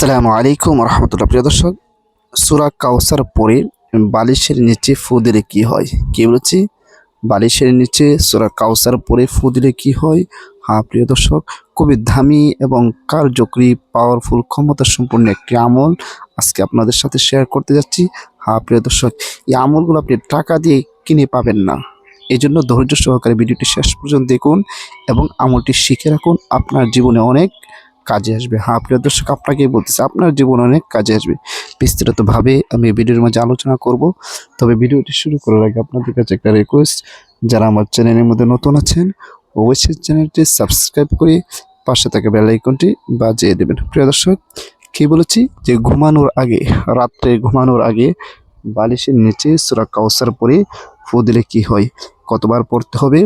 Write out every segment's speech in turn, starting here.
আসসালামু আলাইকুম রহমতুল্লাহ। প্রিয় দর্শক, সূরা কাউসার পড়ে বালিশের নিচে ফু দিলে কি হয়? কি বলেছি? বালিশের নিচে সূরা কাউসার পড়ে ফু দিলে কি হয়? হ্যাঁ প্রিয় দর্শক, খুবই দামি এবং কার্যকরী পাওয়ারফুল ক্ষমতা সম্পন্ন একটি আমল আজকে আপনাদের সাথে শেয়ার করতে যাচ্ছি। হ্যাঁ প্রিয় দর্শক, এই আমলগুলো আপনি টাকা দিয়ে কিনে পাবেন না। এই জন্য ধৈর্য সহকারে ভিডিওটি শেষ পর্যন্ত দেখুন এবং আমলটি শিখে রাখুন, আপনার জীবনে অনেক কাজে আসবে। হ্যাঁ প্রিয় দর্শক, আপনাকেই বলতেছে, আপনার জীবনে অনেক কাজে আসবে। বিস্তারিতভাবে আমি ভিডিওর মাঝে আলোচনা করব। তবে ভিডিওটি শুরু করার আগে আপনাদের কাছে একটা রিকোয়েস্ট, যারা আমার চ্যানেলের মধ্যে নতুন আছেন অবশ্যই চ্যানেলটি সাবস্ক্রাইব করে পাশে থাকা বেল আইকনটি বাজিয়ে দেবেন। প্রিয় দর্শক, কি বলেছি যে ঘুমানোর আগে, রাত্রে ঘুমানোর আগে বালিশের নিচে সূরা কাউসার পড়ে ফু দিলে কি হয়, কতবার পড়তে হবে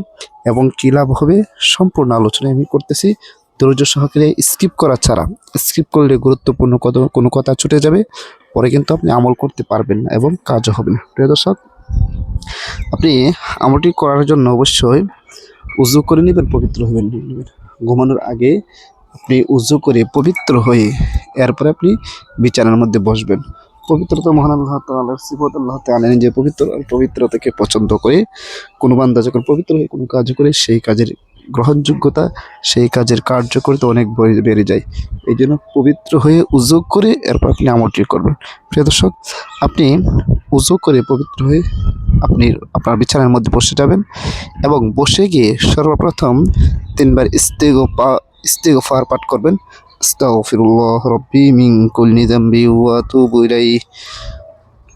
এবং কী লাভ হবে, সম্পূর্ণ আলোচনা আমি করতেছি। ধৈর্য সহকারে স্কিপ করা ছাড়া, স্কিপ করলে গুরুত্বপূর্ণ কোনো কথা ছুটে যাবে, পরে কিন্তু আপনি আমল করতে পারবেন না এবং কাজও হবে না। প্রিয় দর্শক, আপনি আমলটি করার জন্য অবশ্যই উজু করে নেবেন, পবিত্র হবেন। ঘুমানোর আগে আপনি উজু করে পবিত্র হয়ে এরপরে আপনি বিছানার মধ্যে বসবেন। পবিত্রতা মহান আল্লাহ তাআলার সিফত। আল্লাহ তাআলা নিজে পবিত্র, পবিত্রতাকে পছন্দ করে। কোনো বান্দা যখন পবিত্র হয়ে কোনো কাজ করে, সেই কাজের গ্রহণযোগ্যতা, সেই কাজের কার্যকারিতা অনেক বেড়ে যায়। এই জন্য পবিত্র হয়ে উজু করে এরপর আপনি আমলটি করবেন। প্রিয় দর্শক, আপনি উজু করে পবিত্র হয়ে আপনি আপনার বিছানার মধ্যে বসে যাবেন এবং বসে গিয়ে সর্বপ্রথম 3 বার ইস্তিগফার পাঠ করবেন। আস্তাগফিরুল্লাহ রাব্বি মিন কুল্লি যামবি ওয়া আতুবু ইলাইহি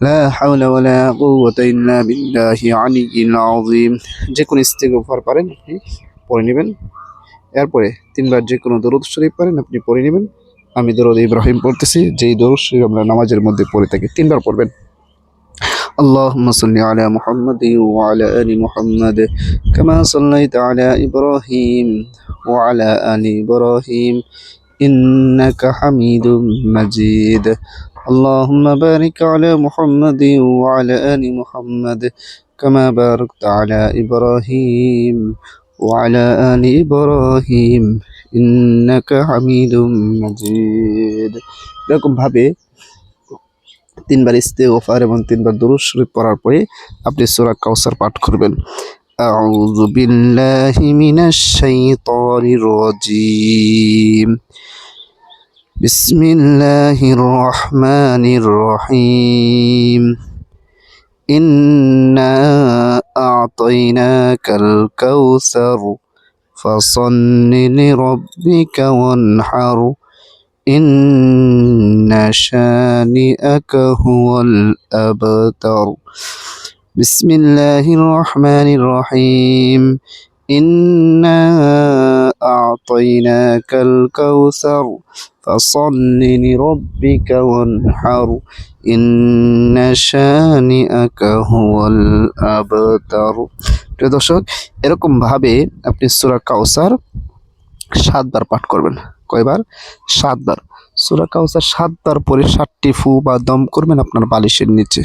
লা হাওলা ওয়ালা কুওয়াতা ইল্লা বিল্লাহি আলিয়্যিল আযীম। যে কোনো ইস্তিগফার পারেন আপনি পড়ে নেবেন। এরপরে 3 বার যে কোনো দরুদ শরীফ পারেন আপনি পড়ে নেবেন। আমি দরুদ ইব্রাহিম পড়তেছি, যেই দরুদ শরীফ আমরা নামাজের মধ্যে পড়ে থাকি, 3 বার পড়বেন। اللهم صل على محمد وعلى آل محمد كما صليت على إبراهيم وعلى آل إبراهيم إنك حميد مجيد. اللهم بارك على محمد وعلى آل محمد كما باركت على إبراهيم وعلى آل إبراهيم إنك حميد مجيد. এরকম ভাবে 3 বার ইস্তিগফার এবং 3 বার দুরূদ শরীফ পড়ার পরে আপনি সূরা কাউসার পাঠ করবেন। আউযু বিল্লাহি মিনাশ শাইতানির রাজীম। বিসমিল্লাহির রহমানির রহিম। ইন্না আ'তাইনাকাল কাউসার ফাসাল্লি লিরাব্বিকা ওয়ানহার ইন্না শানিআকা হুয়াল আবতার। বিসমিল্লাহির রহমানির রহিম। ইন্না আ'তাইনাকাল কাউসার ফাসাল্লি লিরাব্বিকা ওয়ানহার ইন্না শানিআকা হুয়াল আবতার। প্রিয় দর্শক, এরকম ভাবে আপনি সূরা কাউসার 7 বার পাঠ করবেন। কয়বার? 7 বার। সূরা কাউসার 7 বার পরে 7টি ফু বা দম করবেন আপনার বালিশের নিচে।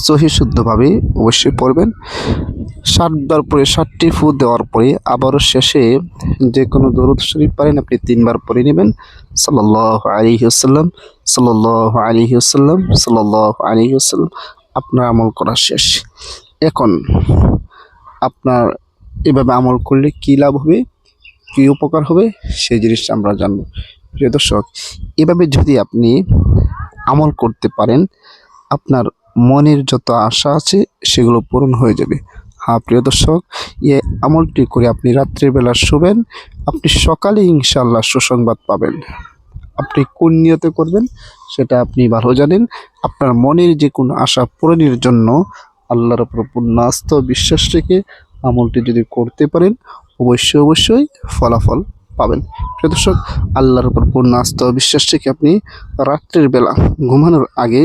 সহি শুদ্ধভাবে অবশ্যই পড়বেন। 7 বার পরে 7টি ফু দেওয়ার পরে আবারও শেষে যে কোনো দরুদ শরীফ পারেন আপনি 3 বার পড়ে নেবেন। সাল্লাল্লাহু আলাইহি ওয়াসাল্লাম, সাল্লাল্লাহু আলাইহি ওয়াসাল্লাম, সাল্লাল্লাহু আলাইহি ওয়াসাল্লাম। আপনার আমল করা শেষ। এখন আপনার এভাবে আমল করলে কী লাভ হবে, কী উপকার হবে, সেই জিনিসটা আমরা জানব। প্রিয় দর্শক, এভাবে যদি আপনি আমল করতে পারেন, আপনার মনের যত আশা আছে সেগুলো পূরণ হয়ে যাবে। হ্যাঁ প্রিয় দর্শক, এই আমলটি করে আপনি রাত্রিবেলা শুবেন, আপনি সকালে ইনশাআল্লাহ সুসংবাদ পাবেন। আপনি কোন নিয়তে করবেন সেটা আপনি ভালো জানেন। আপনার মনের যে কোনো আশা পূরণের জন্য আল্লাহর উপর পূর্ণ আস্থা ও বিশ্বাস রেখে আমলটি যদি করতে পারেন, অবশ্যই ফলাফল পাবেন। প্রিয় দর্শক, আল্লাহর উপর পূর্ণ আস্থা ও বিশ্বাস রেখে আপনি রাত্রের বেলা ঘুমানোর আগে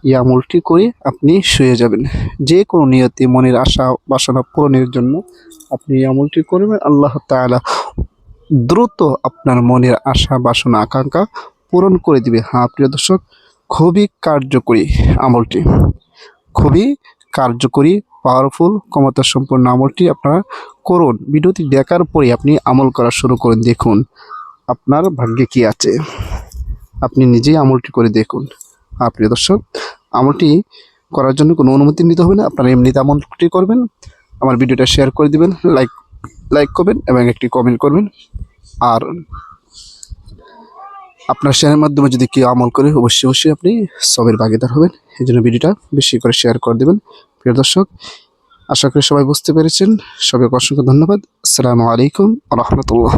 এই আমলটি করে আপনি শুয়ে যাবেন। যে কোনো নিয়তে মনের আশা বাসনা পূরণের জন্য আপনি এই আমলটি করবেন। আল্লাহ তাআলা দ্রুত আপনার মনের আশা বাসনা আকাঙ্ক্ষা পূরণ করে দিবে। হ্যাঁ প্রিয় দর্শক, খুবই কার্যকরী আমলটি, খুবই কার্যকরী পাওয়ারফুল ক্ষমতা সম্পন্ন আমলটি আপনারা করুন। ভিডিওটি দেখার পরে আপনি আমল করা শুরু করুন। দেখুন আপনার ভাগ্যে কি আছে। আপনি নিজেই আমলটি করে দেখুন। প্রিয় দর্শক, আমলটি করার জন্য কোনো অনুমতি নিতে হবে না, আপনারা এমনিতে আমলটি করবেন। আমার ভিডিওটা শেয়ার করে দিবেন, লাইক করবেন এবং একটি কমেন্ট করবেন। আর আপনার শেয়ারের মাধ্যমে যদি কেউ আমল করে অবশ্যই আপনি সবের ভাগীদার হবেন। এই জন্য ভিডিওটা বেশি করে শেয়ার করে দেবেন। প্রিয় দর্শক, আশা করি সবাই বুঝতে পেরেছেন। সবাইকে অসংখ্য ধন্যবাদ। আসসালামু আলাইকুম ওয়া রাহমাতুল্লাহ।